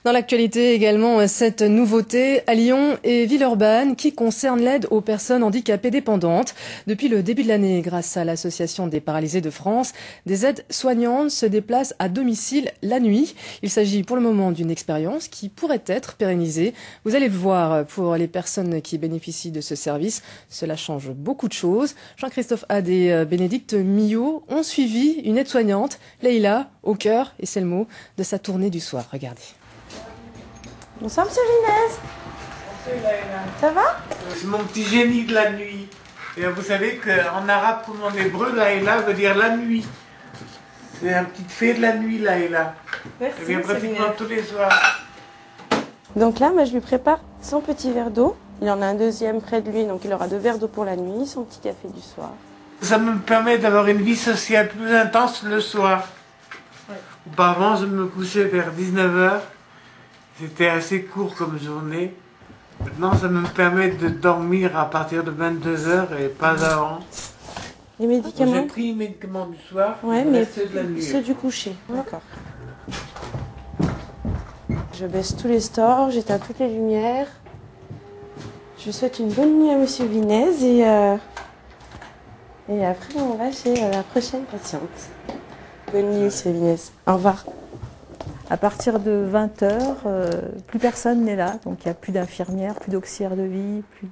Dans l'actualité également, cette nouveauté à Lyon et Villeurbanne qui concerne l'aide aux personnes handicapées dépendantes. Depuis le début de l'année, grâce à l'Association des paralysés de France, des aides soignantes se déplacent à domicile la nuit. Il s'agit pour le moment d'une expérience qui pourrait être pérennisée. Vous allez le voir, pour les personnes qui bénéficient de ce service, cela change beaucoup de choses. Jean-Christophe Had et Bénédicte Millot ont suivi une aide-soignante, Leïla, au cœur, et c'est le mot, de sa tournée du soir. Regardez. Bonsoir, monsieur Vinez. Bonsoir, Leïla. Ça va? C'est mon petit génie de la nuit. Et vous savez qu'en arabe comme en hébreu, Leïla veut dire la nuit. C'est un petit fée de la nuit, Leïla. Merci, Elle vient pratiquement tous les soirs. Donc là, moi, je lui prépare son petit verre d'eau. Il en a un deuxième près de lui, donc il aura 2 verres d'eau pour la nuit, son petit café du soir. Ça me permet d'avoir une vie sociale plus intense le soir. Ouais. Auparavant, je me couchais vers 19h. C'était assez court comme journée. Maintenant, ça me permet de dormir à partir de 22h et pas avant. Les médicaments? J'ai pris les médicaments du soir, ouais, mais ceux de la nuit. Ceux du coucher, d'accord. Je baisse tous les stores, j'éteins toutes les lumières. Je souhaite une bonne nuit à monsieur Vinez et après on va chez la prochaine patiente. Bonne nuit monsieur Vinez, au revoir. À partir de 20h, plus personne n'est là, donc il n'y a plus d'infirmières, plus d'auxiliaires de vie, plus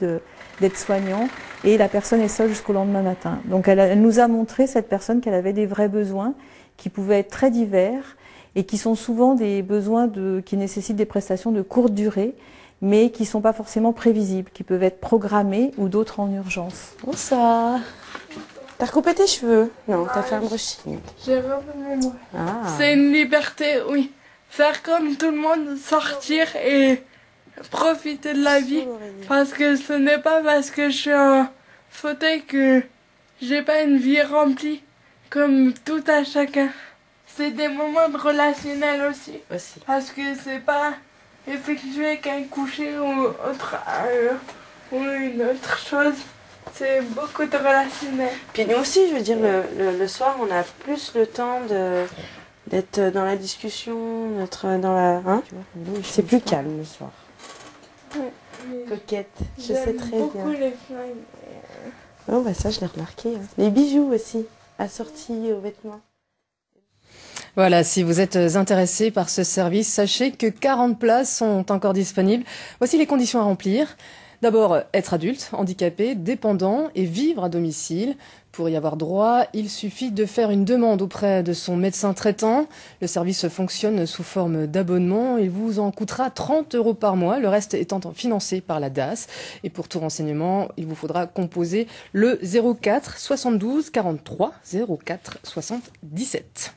d'aides-soignants, et la personne est seule jusqu'au lendemain matin. Donc elle nous a montré, cette personne, qu'elle avait des vrais besoins qui pouvaient être très divers et qui sont souvent des besoins qui nécessitent des prestations de courte durée, mais qui ne sont pas forcément prévisibles, qui peuvent être programmés ou d'autres en urgence. Bonsoir. T'as recoupé tes cheveux? Non, t'as fait un brushing. J'ai refait mes mots. Ah. C'est une liberté, oui. Faire comme tout le monde, sortir et profiter de la vie. Parce que ce n'est pas parce que je suis en fauteuil que j'ai pas une vie remplie comme tout à chacun. C'est des moments de relationnel aussi. Parce que c'est pas effectuer qu'un coucher ou ou une autre chose. C'est beaucoup de relationnel. Puis nous aussi, je veux dire, le soir, on a plus le temps d'être dans la discussion, d'être dans la... Hein, c'est plus calme le soir. Ouais, coquette, je sais très beaucoup bien. Les flingues. Oh, bah ça, je l'ai remarqué. Hein. Les bijoux aussi, assortis aux vêtements. Voilà, si vous êtes intéressé par ce service, sachez que 40 places sont encore disponibles. Voici les conditions à remplir. D'abord, être adulte, handicapé, dépendant et vivre à domicile. Pour y avoir droit, il suffit de faire une demande auprès de son médecin traitant. Le service fonctionne sous forme d'abonnement. Il vous en coûtera 30 € par mois, le reste étant financé par la DAS. Et pour tout renseignement, il vous faudra composer le 04 72 43 04 77.